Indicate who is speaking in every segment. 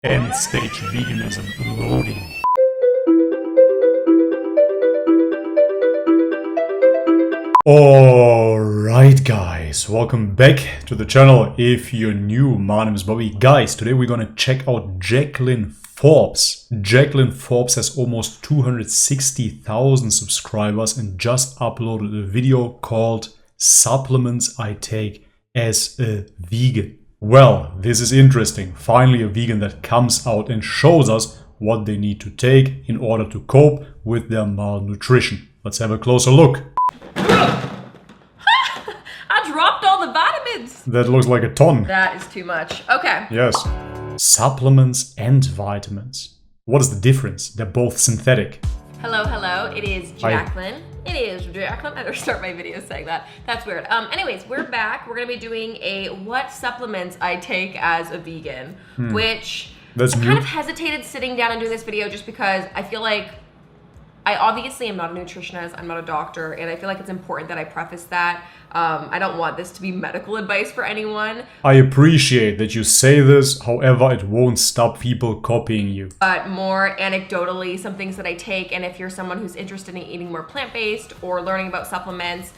Speaker 1: End stage veganism loading. Alright guys, welcome back to the channel. If you're new, my name is Bobby. Guys, today we're gonna check out Jacqueline Forbes. Jacqueline Forbes has almost 260,000 subscribers and just uploaded a video called Supplements I Take as a Vegan. Well, this is interesting. Finally a vegan that comes out and shows us what they need to take in order to cope with their malnutrition. Let's have a closer look.
Speaker 2: I dropped all the vitamins.
Speaker 1: That looks like a ton.
Speaker 2: That is too much. Okay.
Speaker 1: Yes. Supplements and vitamins. What is the difference? They're both synthetic.
Speaker 2: Hello, hello. It is Jacqueline. It is Jacqueline. I never start my videos saying that. That's weird. Anyways, we're back. We're going to be doing a what supplements I take as a vegan, which
Speaker 1: That's
Speaker 2: I
Speaker 1: new.
Speaker 2: kind of hesitated sitting down and doing this video just because I feel like I obviously am not a nutritionist, I'm not a doctor, and I feel like it's important that I preface that. I don't want this to be medical advice for anyone.
Speaker 1: I appreciate that you say this, however, it won't stop people copying you.
Speaker 2: But more anecdotally, some things that I take, and if you're someone who's interested in eating more plant-based or learning about supplements,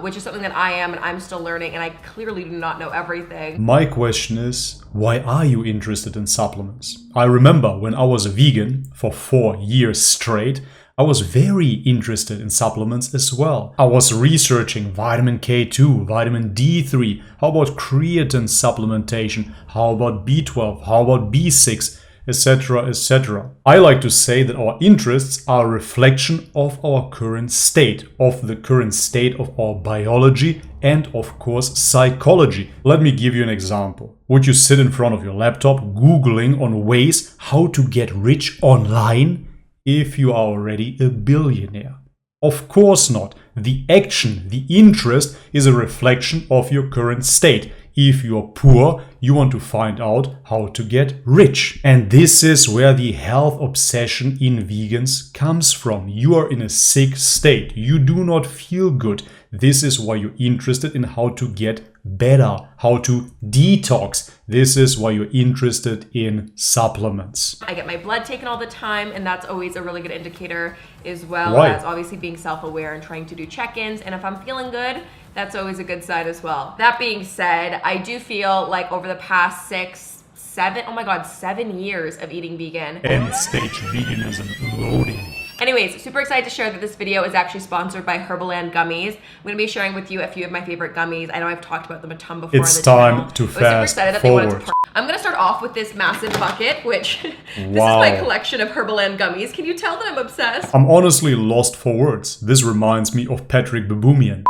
Speaker 2: which is something that I am and I'm still learning, and I clearly do not know everything.
Speaker 1: My question is, why are you interested in supplements? I remember when I was a vegan for 4 years straight, I was very interested in supplements as well. I was researching vitamin K2, vitamin D3, how about creatine supplementation, how about B12, how about B6, etc, etc. I like to say that our interests are a reflection of our current state, of the current state of our biology and of course psychology. Let me give you an example. Would you sit in front of your laptop Googling on ways how to get rich online if you are already a billionaire? Of course not. The action, the interest is a reflection of your current state. If you are poor, you want to find out how to get rich. And this is where the health obsession in vegans comes from. You are in a sick state. You do not feel good. This is why you're interested in how to get better, how to detox. This is why you're interested in supplements.
Speaker 2: I get my blood taken all the time, and that's always a really good indicator, as well
Speaker 1: Right.
Speaker 2: as obviously being self-aware and trying to do check-ins. And if I'm feeling good, that's always a good sign as well. That being said, I do feel like over the past 7 years of eating vegan.
Speaker 1: End stage veganism loading.
Speaker 2: Anyways, super excited to share that this video is actually sponsored by Herbaland Gummies. I'm going to be sharing with you a few of my favorite gummies. I know I've talked about them a ton before
Speaker 1: It's
Speaker 2: on the channel.
Speaker 1: time to
Speaker 2: I was super
Speaker 1: fast
Speaker 2: excited that they wanted
Speaker 1: forward.
Speaker 2: to I'm going to start off with this massive bucket, which this
Speaker 1: Wow.
Speaker 2: is my collection of Herbaland Gummies. Can you tell that I'm obsessed?
Speaker 1: I'm honestly lost for words. This reminds me of Patrick Baboumian.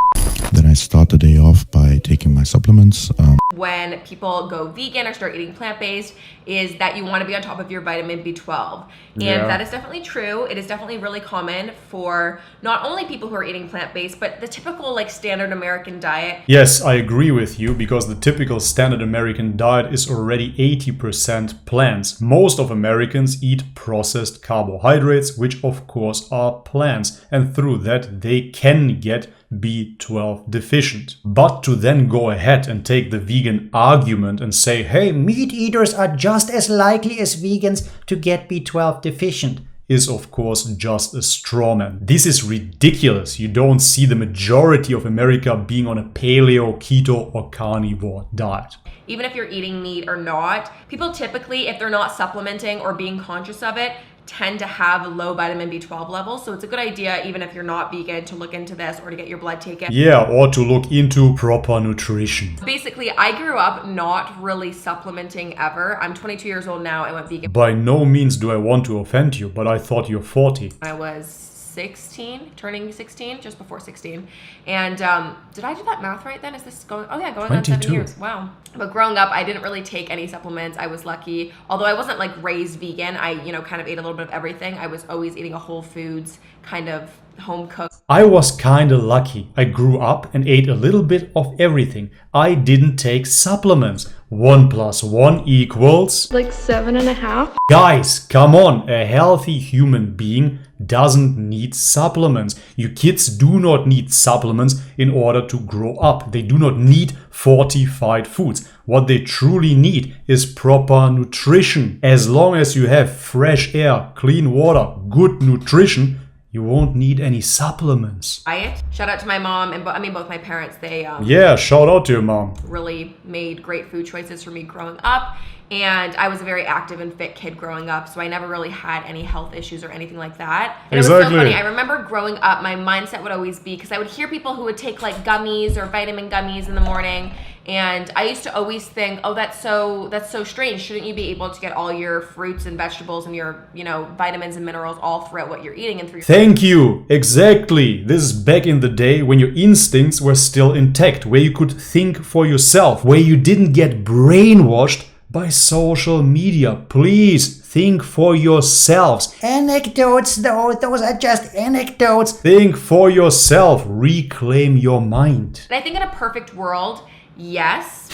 Speaker 3: Then I start the day off by taking my supplements.
Speaker 2: When people go vegan or start eating plant-based is that you want to be on top of your vitamin B12. And
Speaker 1: Yeah.
Speaker 2: that is definitely true. It is definitely really common for not only people who are eating plant-based, but the typical like standard American diet.
Speaker 1: Yes, I agree with you because the typical standard American diet is already 80% plants. Most of Americans eat processed carbohydrates, which of course are plants, and through that they can get B12 deficient. But to then go ahead and take the vegan argument and say, hey, meat eaters are just as likely as vegans to get B12 deficient, is of course just a straw man. This is ridiculous. You don't see the majority of America being on a paleo, keto or carnivore diet.
Speaker 2: Even if you're eating meat or not, people typically, if they're not supplementing or being conscious of it, tend to have low vitamin B12 levels. So it's a good idea, even if you're not vegan, to look into this or to get your blood taken.
Speaker 1: Yeah, or to look into proper nutrition.
Speaker 2: Basically, I grew up not really supplementing ever. I'm 22 years old now. I went vegan
Speaker 1: By no means do I want to offend you, but I thought you're 40.
Speaker 2: when I was 16, turning 16, just before 16. And did I do that math right then? Is this going, oh yeah, going on 7
Speaker 1: 22.
Speaker 2: years. Wow. But growing up, I didn't really take any supplements. I was lucky. Although I wasn't like raised vegan, I, kind of ate a little bit of everything. I was always eating a whole foods kind of home cooked.
Speaker 1: I was kinda lucky. I grew up and ate a little bit of everything. I didn't take supplements. 1 + 1 equals...
Speaker 4: Like 7.5.
Speaker 1: Guys, come on, a healthy human being doesn't need supplements. You kids do not need supplements in order to grow up. They do not need fortified foods. What they truly need is proper nutrition. As long as you have fresh air, clean water, good nutrition, you won't need any supplements.
Speaker 2: Diet. Shout out to my mom and both my parents. They
Speaker 1: Yeah, shout out to your mom.
Speaker 2: really made great food choices for me growing up. And I was a very active and fit kid growing up, so I never really had any health issues or anything like that. And
Speaker 1: Exactly.
Speaker 2: It was so funny. I remember growing up, my mindset would always be, because I would hear people who would take like gummies or vitamin gummies in the morning, and I used to always think, oh, that's so strange. Shouldn't you be able to get all your fruits and vegetables and your, vitamins and minerals all throughout what you're eating and through your
Speaker 1: Thank you. Exactly. This is back in the day when your instincts were still intact, where you could think for yourself, where you didn't get brainwashed by social media. Please think for yourselves.
Speaker 5: Anecdotes though, those are just anecdotes.
Speaker 1: Think for yourself. Reclaim your mind.
Speaker 2: And I think in a perfect world, yes,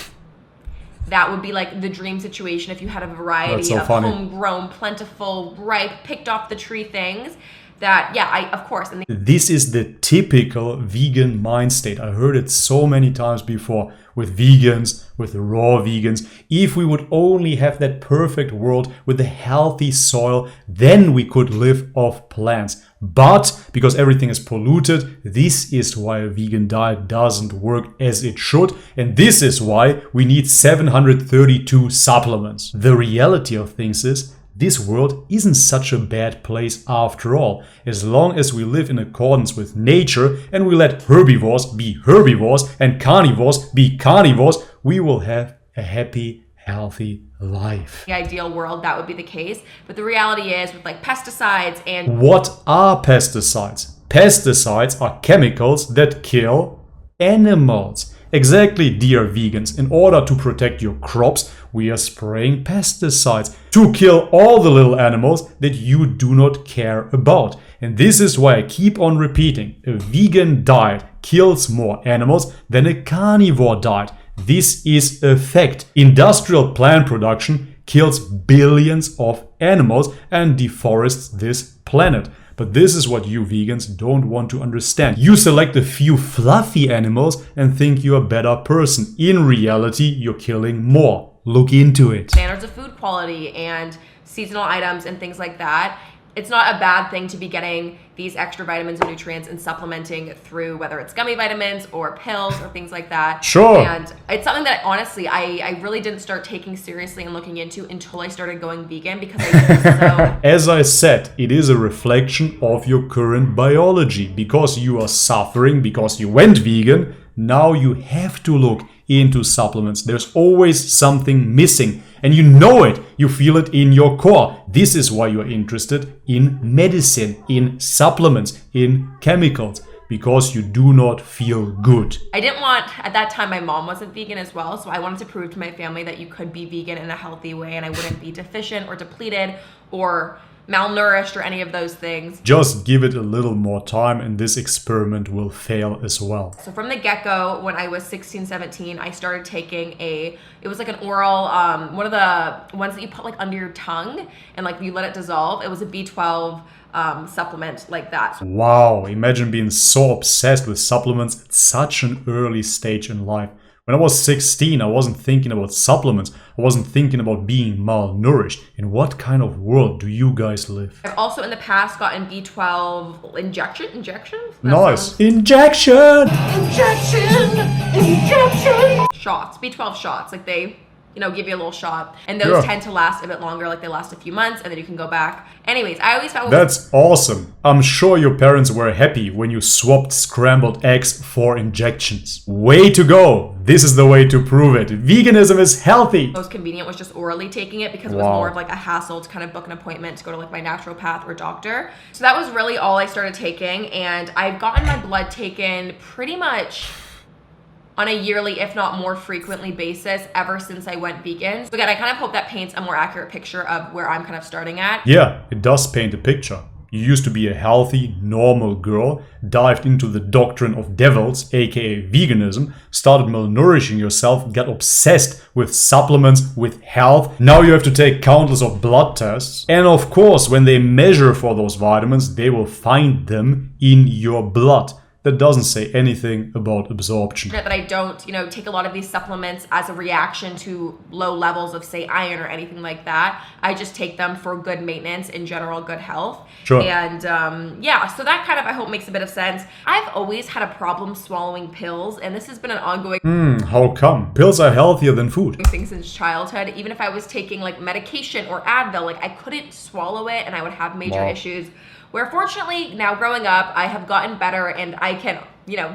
Speaker 2: that would be like the dream situation if you had a variety
Speaker 1: That's so
Speaker 2: of
Speaker 1: funny.
Speaker 2: homegrown, plentiful, ripe, picked off the tree things. That, yeah, of course. And
Speaker 1: This is the typical vegan mind state. I heard it so many times before with vegans, with raw vegans. If we would only have that perfect world with a healthy soil, then we could live off plants. But because everything is polluted, this is why a vegan diet doesn't work as it should. And this is why we need 732 supplements. The reality of things is, this world isn't such a bad place after all. As long as we live in accordance with nature and we let herbivores be herbivores and carnivores be carnivores, we will have a happy, healthy life.
Speaker 2: the ideal world, that would be the case. But the reality is, with like pesticides and
Speaker 1: What are pesticides? Pesticides are chemicals that kill animals. Exactly, dear vegans. In order to protect your crops, we are spraying pesticides to kill all the little animals that you do not care about. And this is why I keep on repeating, a vegan diet kills more animals than a carnivore diet. This is a fact. Industrial plant production kills billions of animals and deforests this planet. But this is what you vegans don't want to understand. You select a few fluffy animals and think you're a better person. In reality, you're killing more. Look into it.
Speaker 2: standards of food quality and seasonal items and things like that. It's not a bad thing to be getting these extra vitamins and nutrients and supplementing through whether it's gummy vitamins or pills or things like that.
Speaker 1: Sure.
Speaker 2: And it's something that honestly I really didn't start taking seriously and looking into until I started going vegan, because I was so
Speaker 1: As I said, it is a reflection of your current biology. Because you are suffering, because you went vegan, now you have to look into supplements. There's always something missing. And you know it. You feel it in your core. This is why you're interested in medicine, in supplements, in chemicals. Because you do not feel good.
Speaker 2: I didn't want, at that time my mom wasn't vegan as well, so I wanted to prove to my family that you could be vegan in a healthy way and I wouldn't be deficient or depleted or malnourished or any of those things.
Speaker 1: Just give it a little more time and this experiment will fail as well.
Speaker 2: So from the get-go, when I was 16, 17, I started taking it was like an oral, one of the ones that you put like under your tongue and like you let it dissolve. It was a B12 supplement like that.
Speaker 1: Wow, imagine being so obsessed with supplements at such an early stage in life. When I was 16, I wasn't thinking about supplements. I wasn't thinking about being malnourished. In what kind of world do you guys live?
Speaker 2: I've also in the past gotten B12 injections. That
Speaker 1: Nice.
Speaker 2: sounds-
Speaker 1: Injection!
Speaker 2: Shots, B12 shots, like they, give you a little shot, and those
Speaker 1: Yeah.
Speaker 2: tend to last a bit longer, like they last a few months, and then you can go back. Anyways, I always found
Speaker 1: That's awesome. I'm sure your parents were happy when you swapped scrambled eggs for injections. Way to go! This is the way to prove it. Veganism is healthy!
Speaker 2: most convenient was just orally taking it, because it was
Speaker 1: Wow.
Speaker 2: more of like a hassle to kind of book an appointment to go to like my naturopath or doctor. So that was really all I started taking, and I've gotten my blood taken pretty much on a yearly, if not more frequently basis ever since I went vegan. So again, I kind of hope that paints a more accurate picture of where I'm kind of starting at.
Speaker 1: Yeah, it does paint a picture. You used to be a healthy, normal girl, dived into the doctrine of devils, aka veganism, started malnourishing yourself, got obsessed with supplements, with health. Now you have to take countless of blood tests. And of course, when they measure for those vitamins, they will find them in your blood. That doesn't say anything about absorption.
Speaker 2: That I don't, take a lot of these supplements as a reaction to low levels of, say, iron or anything like that. I just take them for good maintenance, in general, good health.
Speaker 1: Sure.
Speaker 2: And so that kind of, I hope, makes a bit of sense. I've always had a problem swallowing pills, and this has been an ongoing
Speaker 1: How come? Pills are healthier than food.
Speaker 2: thing since childhood. Even if I was taking like medication or Advil, I couldn't swallow it, and I would have major issues. Where fortunately, now growing up, I have gotten better and I can,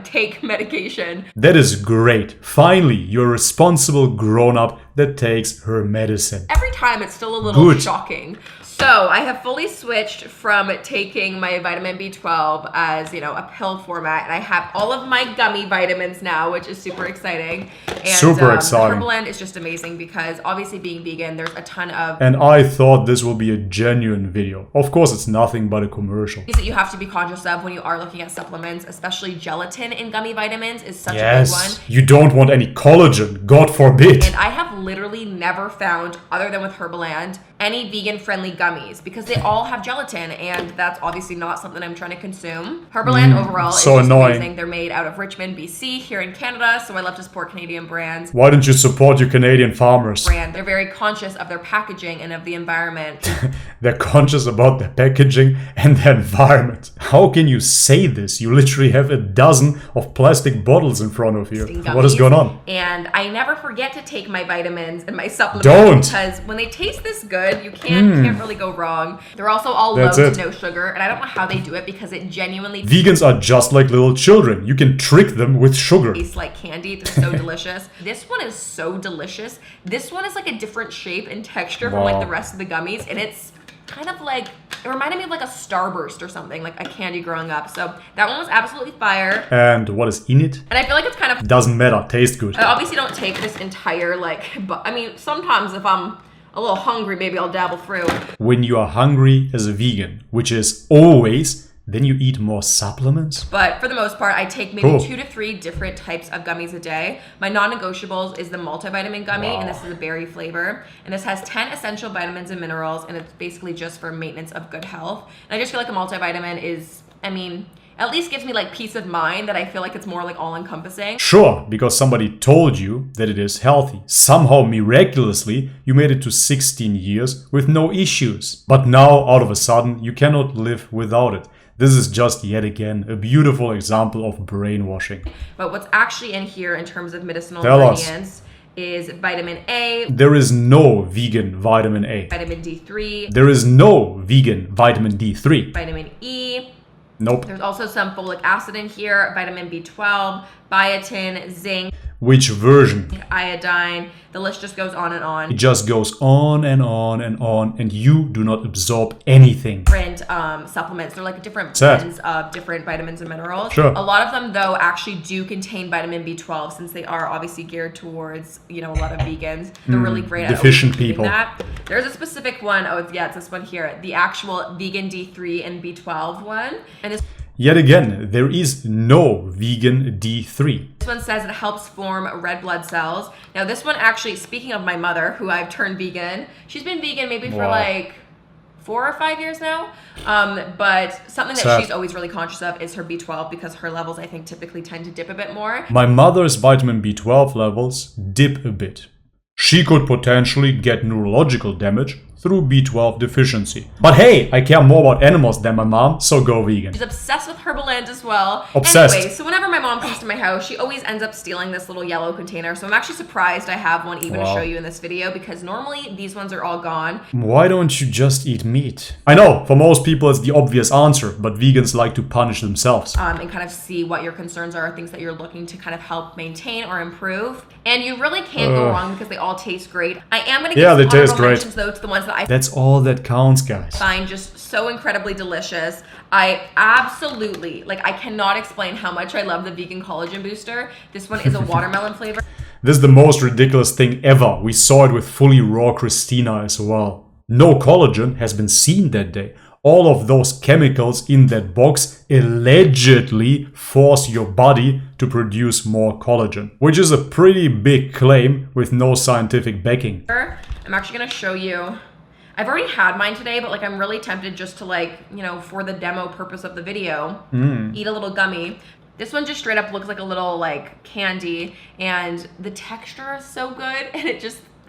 Speaker 2: take medication.
Speaker 1: That is great. Finally, you're a responsible grown-up that takes her medicine.
Speaker 2: Every time it's still a little shocking. So I have fully switched from taking my vitamin B12 as, a pill format, and I have all of my gummy vitamins now, which is super exciting. And
Speaker 1: super exciting.
Speaker 2: Herbalend is just amazing because obviously being vegan, there's a ton of
Speaker 1: And I thought this will be a genuine video. Of course, it's nothing but a commercial.
Speaker 2: things that you have to be conscious of when you are looking at supplements, especially gelatin in gummy vitamins is such a big one.
Speaker 1: You don't want any collagen, God forbid.
Speaker 2: And I have literally never found, other than with Herbaland, any vegan-friendly gummies because they all have gelatin, and that's obviously not something I'm trying to consume. Herbaland overall is
Speaker 1: so
Speaker 2: just
Speaker 1: annoying.
Speaker 2: amazing. They're made out of Richmond, BC, here in Canada, so I love to support Canadian brands.
Speaker 1: Why don't you support your Canadian farmers?
Speaker 2: They're very conscious of their packaging and of the environment.
Speaker 1: They're conscious about their packaging and the environment. How can you say this? You literally have a dozen of plastic bottles in front of you. What is going on?
Speaker 2: And I never forget to take my vitamins and my supplements
Speaker 1: Don't.
Speaker 2: because when they taste this good, you can't really go wrong. They're also all
Speaker 1: That's
Speaker 2: low
Speaker 1: it.
Speaker 2: to no sugar, and I don't know how they do it because it genuinely
Speaker 1: Vegans are just like little children. You can trick them with sugar.
Speaker 2: tastes like candy. They're so delicious. This one is so delicious. This one is like a different shape and texture from like the rest of the gummies, and it's kind of like, it reminded me of like a Starburst or something, like a candy growing up. So that one was absolutely fire.
Speaker 1: And what is in it?
Speaker 2: And I feel like it's kind of,
Speaker 1: Doesn't matter. Tastes good.
Speaker 2: I obviously don't take this entire but sometimes if I'm a little hungry, maybe I'll dabble through.
Speaker 1: When you are hungry as a vegan, which is always, then you eat more supplements?
Speaker 2: But for the most part, I take maybe
Speaker 1: Cool.
Speaker 2: 2 to 3 different types of gummies a day. My non-negotiables is the multivitamin gummy, and this is a berry flavor. And this has 10 essential vitamins and minerals, and it's basically just for maintenance of good health. And I just feel like a multivitamin is, at least gives me like peace of mind that I feel like it's more like all-encompassing.
Speaker 1: Sure, because somebody told you that it is healthy. Somehow, miraculously, you made it to 16 years with no issues. But now, out of a sudden, you cannot live without it. This is just yet again a beautiful example of brainwashing.
Speaker 2: But what's actually in here in terms of medicinal
Speaker 1: Tell us.
Speaker 2: ingredients is vitamin A,
Speaker 1: There is no vegan vitamin A.
Speaker 2: vitamin D3,
Speaker 1: There is no vegan vitamin D3.
Speaker 2: vitamin E.
Speaker 1: Nope.
Speaker 2: There's also some folic acid in here, vitamin B12, biotin, zinc,
Speaker 1: Which version?
Speaker 2: iodine. The list just goes on and
Speaker 1: It
Speaker 2: on.
Speaker 1: just goes on and on and on, and you do not absorb anything.
Speaker 2: Different supplements. They're like different
Speaker 1: Sad.
Speaker 2: blends of different vitamins and minerals.
Speaker 1: Sure.
Speaker 2: A lot of them, though, actually do contain vitamin B12 since they are obviously geared towards, a lot of vegans. They're really great at
Speaker 1: deficient
Speaker 2: doing
Speaker 1: people.
Speaker 2: that. There's a specific one. Oh, yeah, it's this one here. The actual vegan D3 and B12 one. And this
Speaker 1: Yet again, there is no vegan D3.
Speaker 2: one says it helps form red blood cells. Now, this one actually, speaking of my mother, who I've turned vegan, she's been vegan maybe for
Speaker 1: Wow.
Speaker 2: like 4 or 5 years now. But something that
Speaker 1: Sad.
Speaker 2: she's always really conscious of is her B12 because her levels, I think, typically tend to dip a bit more.
Speaker 1: My mother's vitamin B12 levels dip a bit. She could potentially get neurological damage through B12 deficiency. But hey, I care more about animals than my mom, so go vegan.
Speaker 2: She's obsessed with Herbaland as well.
Speaker 1: Obsessed.
Speaker 2: Anyway, so whenever my mom comes to my house, she always ends up stealing this little yellow container. So I'm actually surprised I have one even to
Speaker 1: Wow.
Speaker 2: show you in this video because normally these ones are all gone.
Speaker 1: Why don't you just eat meat? I know, for most people it's the obvious answer, but vegans like to punish themselves.
Speaker 2: And kind of see what your concerns are, things that you're looking to kind of help maintain or improve. And you really can't go wrong because they all taste great. I am going to
Speaker 1: Yeah,
Speaker 2: give
Speaker 1: they
Speaker 2: some
Speaker 1: taste
Speaker 2: honorable
Speaker 1: great.
Speaker 2: mentions, though, to the ones that I
Speaker 1: That's all that counts, guys.
Speaker 2: find just so incredibly delicious. I absolutely, I cannot explain how much I love the vegan collagen booster. This one is a watermelon flavor.
Speaker 1: This is the most ridiculous thing ever. We saw it with fully raw Christina as well. No collagen has been seen that day. All of those chemicals in that box allegedly force your body to produce more collagen, which is a pretty big claim with no scientific backing.
Speaker 2: I'm actually gonna show you. I've already had mine today, but like I'm really tempted just to like, you know, for the demo purpose of the video, eat a little gummy. This one just straight up looks like a little like candy, and the texture is so good, and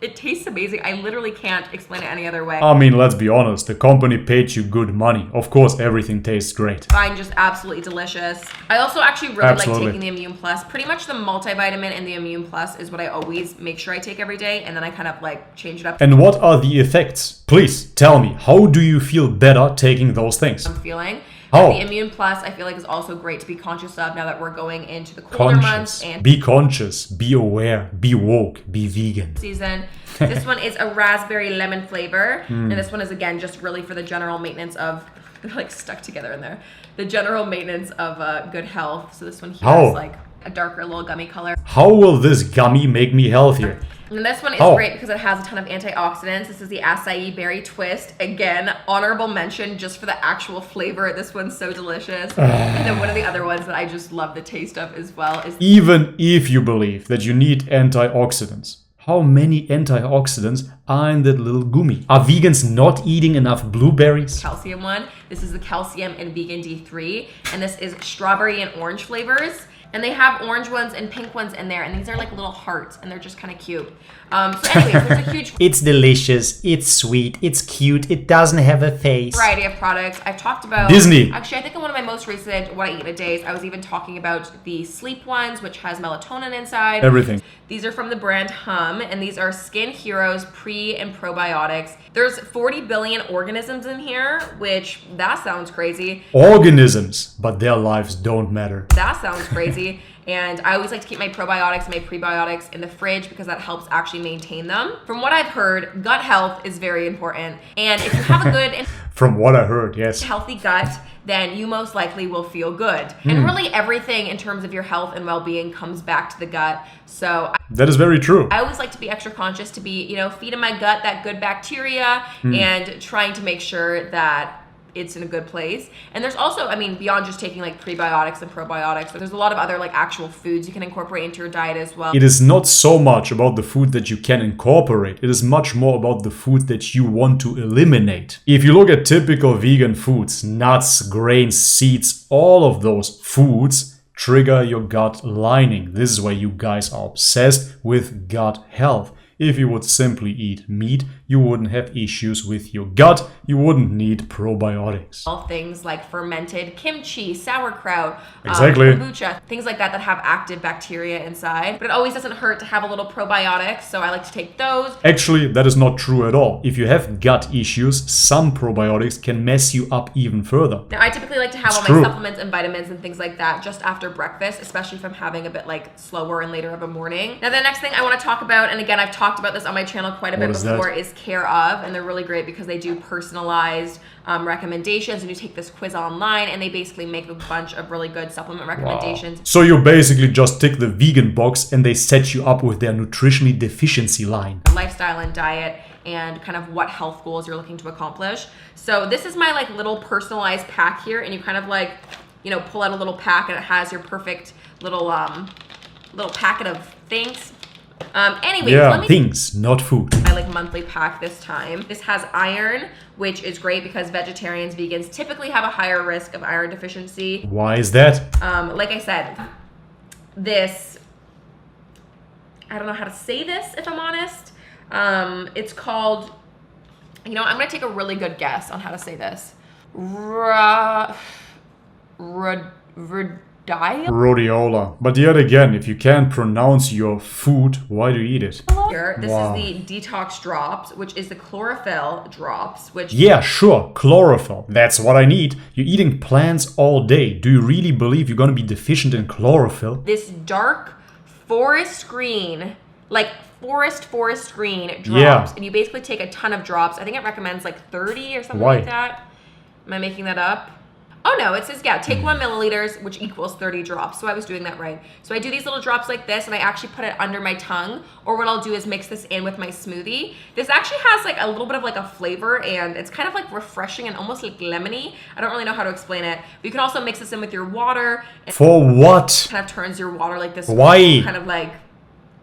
Speaker 2: it tastes amazing. I literally can't explain it any other way.
Speaker 1: I mean, let's be honest, the company paid you good money. Of course, everything tastes great.
Speaker 2: Fine, just absolutely delicious. I also actually really like taking the Immune Plus. Pretty much the multivitamin and the Immune Plus is what I always make sure I take every day, and then I kind of like change it up.
Speaker 1: And what are the effects? Please tell me, how do you feel better taking those things?
Speaker 2: I'm feeling.
Speaker 1: Oh.
Speaker 2: The Immune Plus, I feel like, is also great to be conscious of now that we're going into the colder months. And
Speaker 1: be conscious, be aware, be woke, be vegan.
Speaker 2: Season. This one is a raspberry lemon flavor, and this one is again just really for the general maintenance of, they're like stuck together in there, the general maintenance of good health. So this one here is like a darker little gummy color.
Speaker 1: How will this gummy make me healthier?
Speaker 2: And this one is great because it has a ton of antioxidants. This is the acai berry twist. Again, honorable mention just for the actual flavor. This one's so delicious. And then one of the other ones that I just love the taste of as well is...
Speaker 1: Even if you believe that you need antioxidants, how many antioxidants are in that little gummy? Are vegans not eating enough blueberries?
Speaker 2: Calcium one. This is the calcium and vegan D3. And this is strawberry and orange flavors. And they have orange ones and pink ones in there. And these are like little hearts. And they're just kind of cute. So anyways, there's a huge...
Speaker 5: It's delicious, it's sweet, it's cute, it doesn't have a face.
Speaker 2: variety of products. I've talked about...
Speaker 1: Disney.
Speaker 2: Actually, I think in one of my most recent What I Eat in a Days, I was even talking about the sleep ones, which has melatonin inside.
Speaker 1: Everything.
Speaker 2: These are from the brand Hum, and these are Skin Heroes pre and probiotics. There's 40 billion organisms in here, which that sounds crazy.
Speaker 1: Organisms, but their lives don't matter.
Speaker 2: That sounds crazy. And I always like to keep my probiotics and my prebiotics in the fridge because that helps actually maintain them. From what I've heard, gut health is very important. And if you have a good and
Speaker 1: From what I heard, yes.
Speaker 2: healthy gut, then you most likely will feel good. And really everything in terms of your health and well-being comes back to the gut. So
Speaker 1: That is very true.
Speaker 2: I always like to be extra conscious to be, you know, feeding my gut that good bacteria and trying to make sure that it's in a good place. And there's also, I mean, beyond just taking like prebiotics and probiotics, there's a lot of other like actual foods you can incorporate into your diet as well.
Speaker 1: It is not so much about the food that you can incorporate. It is much more about the food that you want to eliminate. If you look at typical vegan foods, nuts, grains, seeds, all of those foods trigger your gut lining. This is why you guys are obsessed with gut health. If you would simply eat meat, you wouldn't have issues with your gut. You wouldn't need probiotics.
Speaker 2: All things like fermented kimchi, sauerkraut,
Speaker 1: Exactly.
Speaker 2: kombucha, things like that that have active bacteria inside. But it always doesn't hurt to have a little probiotics, so I like to take those.
Speaker 1: Actually, that is not true at all. If you have gut issues, some probiotics can mess you up even further.
Speaker 2: Now, I typically like to have all
Speaker 1: true.
Speaker 2: my supplements and vitamins and things like that just after breakfast, especially if I'm having a bit like slower and later of a morning. Now, the next thing I want to talk about, and again, I've talked about this on my channel quite a bit before, is Care Of, and they're really great because they do personalized recommendations, and you take this quiz online, and they basically make a bunch of really good supplement recommendations.
Speaker 1: So you basically just tick the vegan box and they set you up with their nutritionally deficiency line.
Speaker 2: Lifestyle and diet and kind of what health goals you're looking to accomplish. So this is my like little personalized pack here, and you kind of like, you know, pull out a little pack and it has your perfect little little packet of things. Anyways,
Speaker 1: Yeah, things, not food.
Speaker 2: my like monthly pack this time. This has iron, which is great because vegetarians, vegans typically have a higher risk of iron deficiency.
Speaker 1: Why is that?
Speaker 2: Like I said, this, I don't know how to say this if I'm honest. It's called, you know, I'm gonna take a really good guess on how to say this.
Speaker 1: Rhodiola. But yet again, if you can't pronounce your food, why do you eat it?
Speaker 2: Here, this is the detox drops, which is the chlorophyll drops, which
Speaker 1: Yeah, sure, chlorophyll. That's what I need. You're eating plants all day. Do you really believe you're gonna be deficient in chlorophyll?
Speaker 2: this dark forest green, like forest green drops.
Speaker 1: Yeah.
Speaker 2: And you basically take a ton of drops. I think it recommends like 30 or something
Speaker 1: Why?
Speaker 2: like that. Am I making that up? Oh Oh no, it says, yeah, take 1 milliliters, which equals 30 drops. So I was doing that right. So I do these little drops like this, and I actually put it under my tongue, or what I'll do is mix this in with my smoothie. This actually has like a little bit of like a flavor, and it's kind of like refreshing and almost like lemony. I don't really know how to explain it. But you can also mix this in with your water.
Speaker 1: For what?
Speaker 2: Kind of turns your water like this.
Speaker 1: Why?
Speaker 2: Kind of like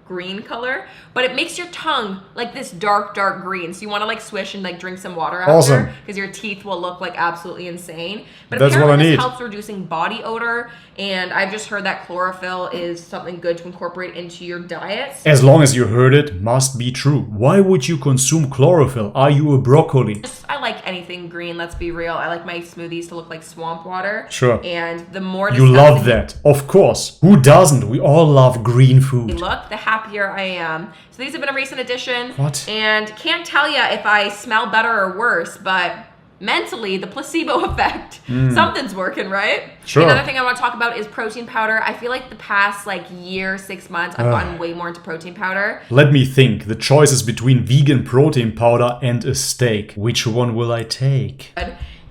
Speaker 2: green color, but it makes your tongue like this dark green, so you want to like swish and like drink some water after,
Speaker 1: Awesome,
Speaker 2: because your teeth will look like absolutely insane. But
Speaker 1: that's what I
Speaker 2: apparently
Speaker 1: need.
Speaker 2: this helps reducing body odor, and I've just heard that chlorophyll is something good to incorporate into your diet.
Speaker 1: As long as you heard it, must be true. Why would you consume chlorophyll? Are you a broccoli?
Speaker 2: I like anything green, let's be real. I like my smoothies to look like swamp water.
Speaker 1: Sure.
Speaker 2: And the more
Speaker 1: You love that. Of course. Who doesn't? We all love green food.
Speaker 2: Look, the happier I am. So these have been a recent addition.
Speaker 1: What?
Speaker 2: And can't tell you if I smell better or worse, but mentally, the placebo effect. Something's working, right?
Speaker 1: Sure.
Speaker 2: Another thing I want to talk about is protein powder. I feel like the past like year, 6 months, I've gotten way more into protein powder.
Speaker 1: Let me think. The choice is between vegan protein powder and a steak. Which one will I take?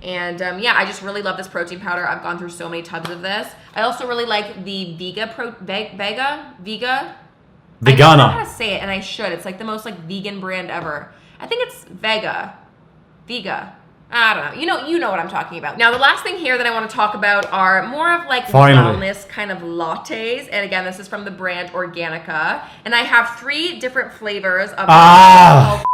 Speaker 2: And yeah, I just really love this protein powder. I've gone through so many tubs of this. I also really like the Vega. I don't know how to say it, and I should. It's like the most like vegan brand ever. I think it's Vega. I don't know. You know what I'm talking about. Now, the last thing here that I want to talk about are more of like wellness kind of lattes. And again, this is from the brand Organica. And I have 3 different flavors of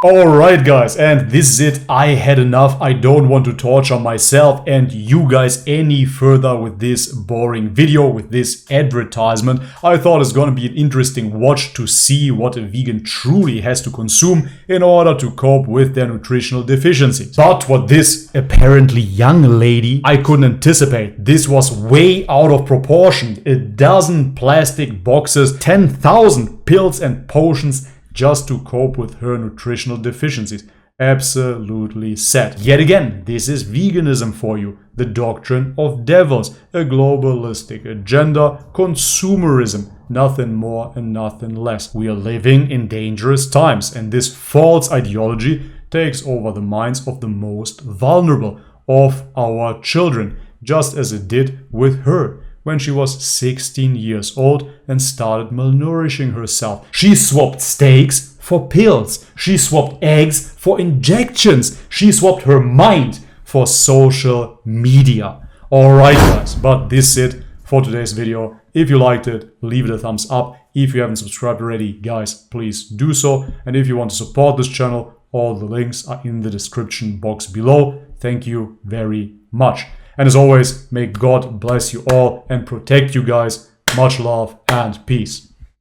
Speaker 1: Alright guys, and this is it. I had enough. I don't want to torture myself and you guys any further with this boring video, with this advertisement. I thought it's gonna be an interesting watch to see what a vegan truly has to consume in order to cope with their nutritional deficiencies. But what this apparently young lady, I couldn't anticipate. This was way out of proportion. A dozen plastic boxes, 10,000 pills and potions just to cope with her nutritional deficiencies. Absolutely sad. Yet again, this is veganism for you. The doctrine of devils. A globalistic agenda. Consumerism. Nothing more and nothing less. We are living in dangerous times, and this false ideology takes over the minds of the most vulnerable of our children, just as it did with her when she was 16 years old and started malnourishing herself. She swapped steaks for pills. She swapped eggs for injections. She swapped her mind for social media. Alright guys, but this is it for today's video. If you liked it, leave it a thumbs up. If you haven't subscribed already, guys, please do so. And if you want to support this channel, all the links are in the description box below. Thank you very much. And as always, may God bless you all and protect you guys. Much love and peace.